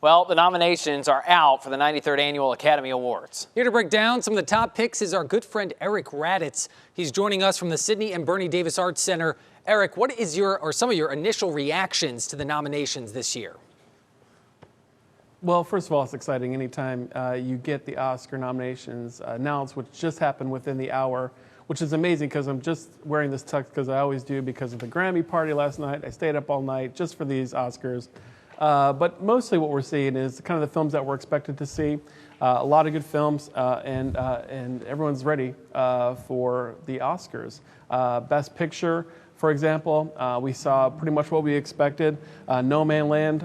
Well, the nominations are out for the 93rd Annual Academy Awards. Here to break down some of the top picks is our good friend Eric Raddatz. He's joining us from the Sidney and Bernie Davis Arts Center. Eric, what is some of your initial reactions to the nominations this year? Well, first of all, it's exciting anytime you get the Oscar nominations announced, which just happened within the hour, which is amazing because I'm just wearing this tux because I always do because of the Grammy party last night. I stayed up all night just for these Oscars. But mostly what we're seeing is kind of the films that we're expected to see. A lot of good films, and everyone's ready for the Oscars. Best Picture, for example, we saw pretty much what we expected. No Man Land,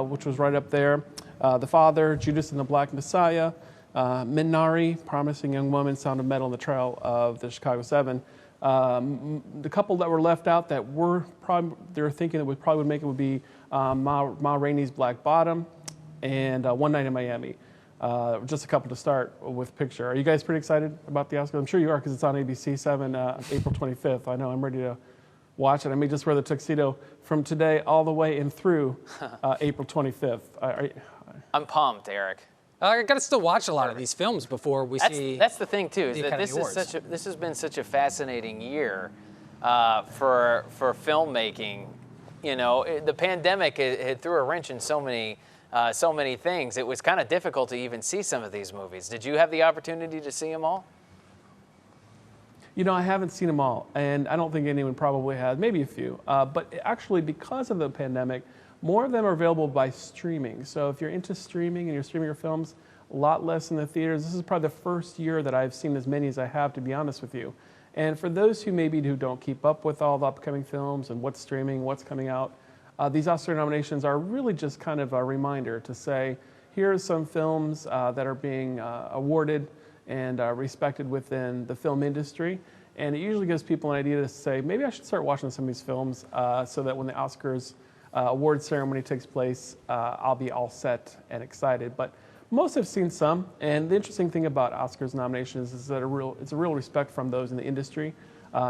which was right up there. The Father, Judas and the Black Messiah, Minari, Promising Young Woman, Sound of Metal, and the Trial of the Chicago 7. The couple that were left out that they were thinking that probably would make it would be Ma Rainey's Black Bottom and One Night in Miami. Just a couple to start with Picture. Are you guys pretty excited about the Oscars? I'm sure you are because it's on ABC7 April 25th. I know I'm ready to watch it. I may just wear the tuxedo from today all the way and through April 25th. I'm pumped, Eric. I got to still watch a lot of these films before we see. That's the thing too. Is that this has been such a fascinating year for filmmaking. You know, the pandemic it threw a wrench in so many things. It was kind of difficult to even see some of these movies. Did you have the opportunity to see them all? You know, I haven't seen them all, and I don't think anyone probably has. Maybe a few. But actually, because of the pandemic, more of them are available by streaming. So if you're into streaming and you're streaming your films, a lot less in the theaters. This is probably the first year that I've seen as many as I have, to be honest with you. And for those who don't keep up with all the upcoming films and what's streaming, what's coming out, these Oscar nominations are really just kind of a reminder to say, here's some films that are being awarded and respected within the film industry. And it usually gives people an idea to say, maybe I should start watching some of these films so that when the Oscars award ceremony takes place, I'll be all set and excited. But most have seen some, and the interesting thing about Oscars nominations is that it's a real respect from those in the industry.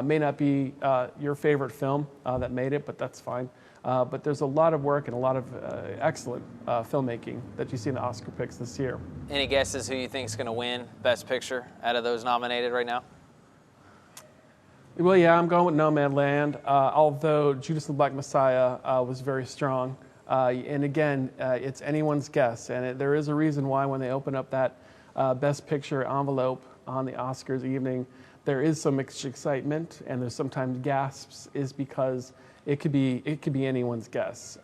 May not be your favorite film that made it, but that's fine. But there's a lot of work and a lot of excellent filmmaking that you see in the Oscar picks this year. Any guesses who you think is going to win Best Picture out of those nominated right now? Well, yeah, I'm going with No Man Land, although Judas and the Black Messiah was very strong. And again, it's anyone's guess. And there is a reason why when they open up that Best Picture envelope on the Oscars evening, there is some mixed excitement and there's sometimes gasps, is because it could be anyone's guess.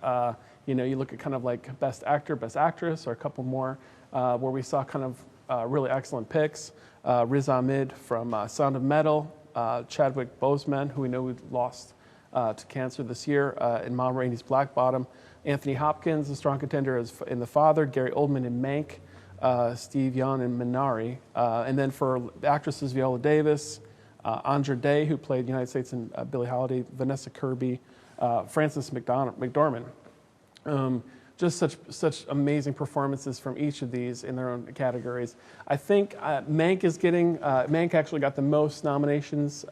You know, you look at kind of like Best Actor, Best Actress, or a couple more where we saw kind of really excellent picks. Riz Ahmed from Sound of Metal, Chadwick Boseman, who we know lost to cancer this year, in Ma Rainey's Black Bottom. Anthony Hopkins, a strong contender in The Father. Gary Oldman in Mank. Steve Yeun in Minari. And then for actresses, Viola Davis, Andra Day, who played United States in Billie Holiday, Vanessa Kirby, Frances McDormand. Just such amazing performances from each of these in their own categories. I think Mank actually got the most nominations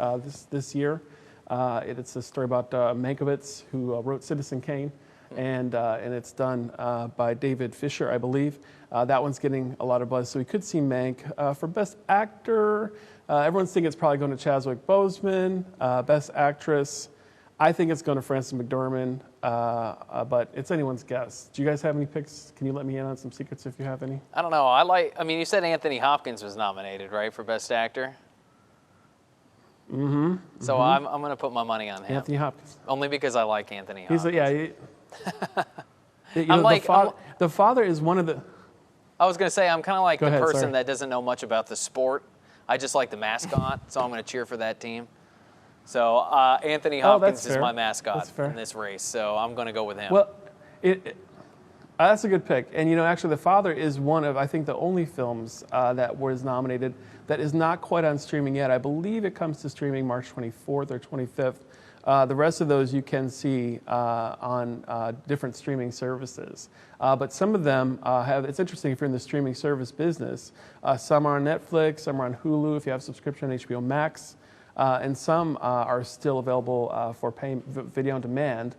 this year. It's a story about Mankiewicz, who wrote Citizen Kane, and it's done by David Fisher, I believe. That one's getting a lot of buzz, so we could see Mank. For Best Actor, everyone's thinking it's probably going to Chadwick Boseman. Best Actress, I think it's going to Frances McDormand, but it's anyone's guess. Do you guys have any picks? Can you let me in on some secrets if you have any? I don't know. I mean, you said Anthony Hopkins was nominated, right, for Best Actor? Mm-hmm. So I'm going to put my money on him. Anthony Hopkins. Only because I like Anthony Hopkins. The Father is one of the... I was going to say, I'm kind of like the person sorry. that doesn't know much about the sport. I just like the mascot, so I'm going to cheer for that team. So Anthony Hopkins is my mascot in this race, so I'm going to go with him. Well, that's a good pick. And, you know, actually, The Father is one of, I think, the only films that was nominated that is not quite on streaming yet. I believe it comes to streaming March 24th or 25th. The rest of those you can see on different streaming services. But some of them it's interesting if you're in the streaming service business. Some are on Netflix, some are on Hulu if you have a subscription on HBO Max, and some are still available for video on demand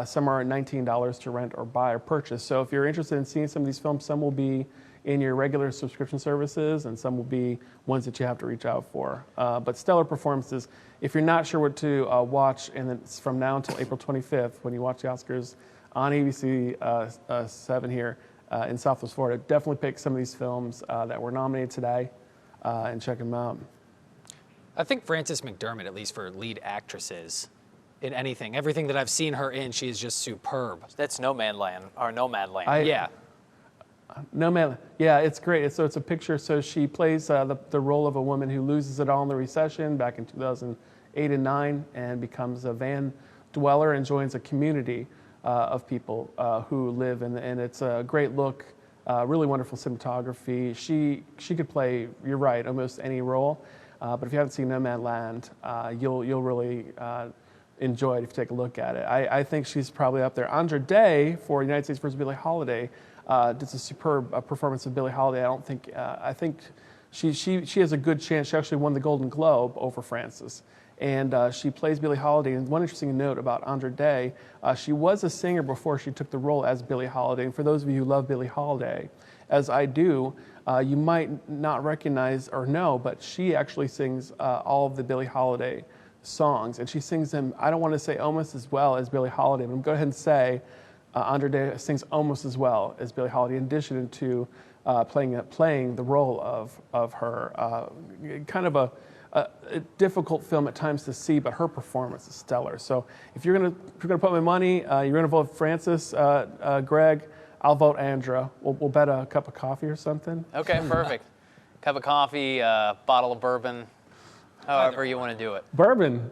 Some are $19 to rent or buy or purchase. So if you're interested in seeing some of these films, some will be in your regular subscription services, and some will be ones that you have to reach out for. But stellar performances. If you're not sure what to watch, and it's from now until April 25th, when you watch the Oscars on ABC7 here in Southwest Florida, definitely pick some of these films that were nominated today and check them out. I think Frances McDermott, at least for lead actresses, in everything that I've seen her in, she is just superb. That's Nomadland, or Nomadland. Yeah. Nomad, yeah, it's great. So it's a picture. So she plays the role of a woman who loses it all in the recession back in 2008 and 9, and becomes a van dweller and joins a community of people who live in. And it's a great look, really wonderful cinematography. She could play, you're right, almost any role. But if you haven't seen Nomadland, you'll really enjoy it if you take a look at it. I think she's probably up there. Andra Day for United States vs. Billie Holiday did a superb performance of Billie Holiday. I think she has a good chance. She actually won the Golden Globe over Frances, and she plays Billie Holiday. And one interesting note about Andra Day, she was a singer before she took the role as Billie Holiday. And for those of you who love Billie Holiday, as I do, you might not recognize or know, but she actually sings all of the Billie Holiday songs, and she sings them, I don't want to say almost as well as Billie Holiday, but I'm going to go ahead and say Andra Day sings almost as well as Billie Holiday, in addition to playing the role of her. Kind of a difficult film at times to see, but her performance is stellar. So if you're gonna put my money, you're gonna vote Frances, Greg, I'll vote Andra. We'll bet a cup of coffee or something. Okay, perfect. Cup of coffee, bottle of bourbon, however you want to do it. Bourbon.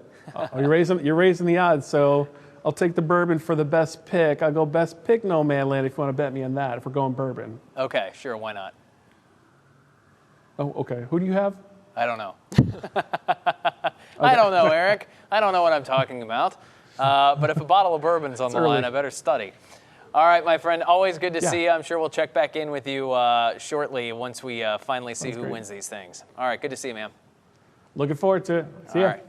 You're raising the odds, so I'll take the bourbon for the best pick. I'll go best pick Nomadland if you want to bet me on that, if we're going bourbon. Okay, sure, why not? Oh, okay. Who do you have? I don't know. I don't know, Eric. I don't know what I'm talking about. But if a bottle of bourbon's on the line, I better study. All right, my friend, always good to see you. I'm sure we'll check back in with you shortly once we finally see who wins these things. All right, good to see you, man. Looking forward to it. See ya. All right.